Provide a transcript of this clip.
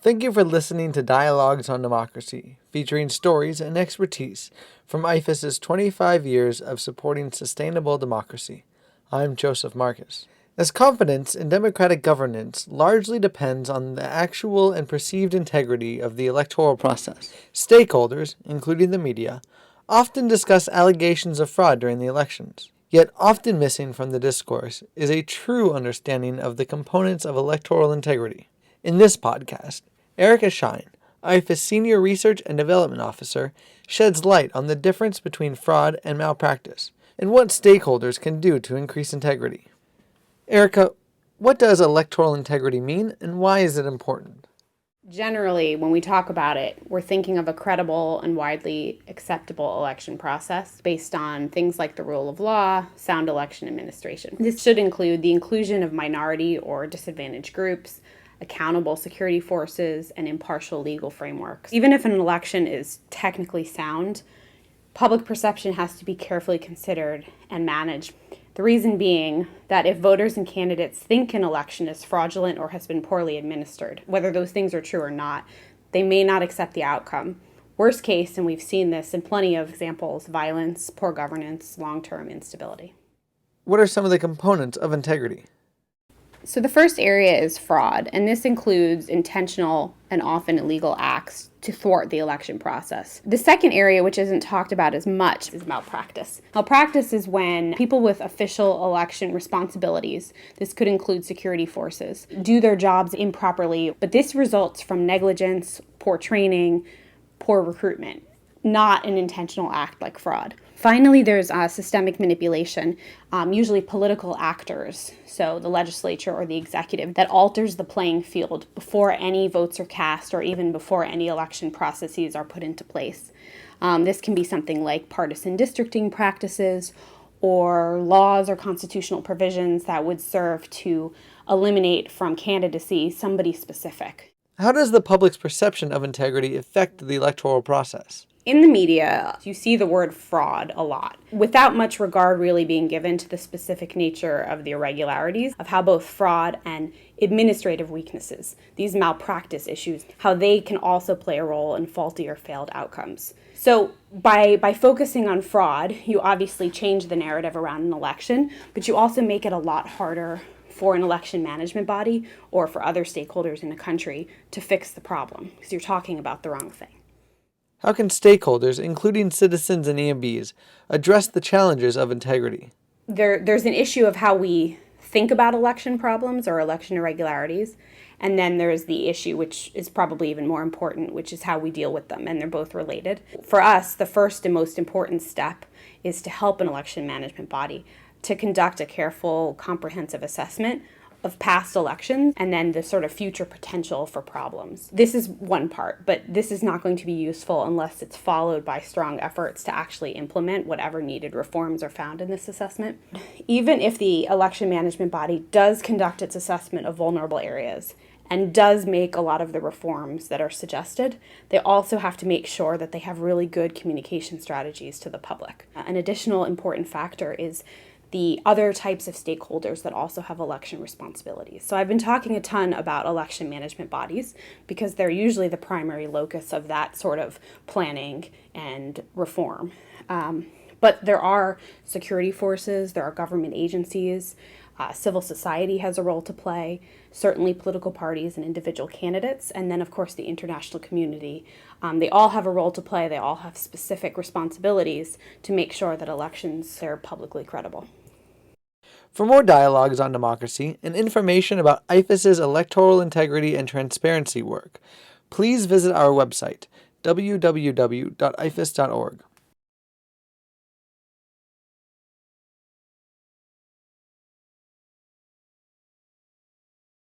Thank you for listening to Dialogues on Democracy, featuring stories and expertise from IFES's 25 years of supporting sustainable democracy. I'm Joseph Marcus. As confidence in democratic governance largely depends on the actual and perceived integrity of the electoral process, stakeholders, including the media, often discuss allegations of fraud during the elections. Yet often missing from the discourse is a true understanding of the components of electoral integrity. In this podcast, Erica Shein, IFES Senior Research and Development Officer, sheds light on the difference between fraud and malpractice, and what stakeholders can do to increase integrity. Erica, what does electoral integrity mean, and why is it important? Generally, when we talk about it, we're thinking of a credible and widely acceptable election process based on things like the rule of law, sound election administration. This should include the inclusion of minority or disadvantaged groups, accountable security forces, and impartial legal frameworks. Even if an election is technically sound, public perception has to be carefully considered and managed. The reason being that if voters and candidates think an election is fraudulent or has been poorly administered, whether those things are true or not, they may not accept the outcome. Worst case, and we've seen this in plenty of examples, violence, poor governance, long-term instability. What are some of the components of integrity? So the first area is fraud, and this includes intentional and often illegal acts to thwart the election process. The second area, which isn't talked about as much, is malpractice. Malpractice is when people with official election responsibilities, this could include security forces, do their jobs improperly, but this results from negligence, poor training, poor recruitment, not an intentional act like fraud. Finally, there's systemic manipulation, usually political actors, so the legislature or the executive, that alters the playing field before any votes are cast or even before any election processes are put into place. This can be something like partisan districting practices or laws or constitutional provisions that would serve to eliminate from candidacy somebody specific. How does the public's perception of integrity affect the electoral process? In the media, you see the word fraud a lot, without much regard really being given to the specific nature of the irregularities, of how both fraud and administrative weaknesses, these malpractice issues, how they can also play a role in faulty or failed outcomes. So by focusing on fraud, you obviously change the narrative around an election, but you also make it a lot harder for an election management body or for other stakeholders in the country to fix the problem, because you're talking about the wrong thing. How can stakeholders, including citizens and EMBs, address the challenges of integrity? There's an issue of how we think about election problems or election irregularities, and then there's the issue, which is probably even more important, which is how we deal with them, and they're both related. For us, the first and most important step is to help an election management body to conduct a careful, comprehensive assessment of past elections and then the sort of future potential for problems. This is one part, but this is not going to be useful unless it's followed by strong efforts to actually implement whatever needed reforms are found in this assessment. Even if the election management body does conduct its assessment of vulnerable areas and does make a lot of the reforms that are suggested, they also have to make sure that they have really good communication strategies to the public. An additional important factor is the other types of stakeholders that also have election responsibilities. So I've been talking a ton about election management bodies because they're usually the primary locus of that sort of planning and reform. But there are security forces, there are government agencies, civil society has a role to play, certainly political parties and individual candidates, and then of course the international community. They all have a role to play, they all have specific responsibilities to make sure that elections are publicly credible. For more dialogues on democracy and information about IFES's electoral integrity and transparency work, please visit our website, www.ifes.org.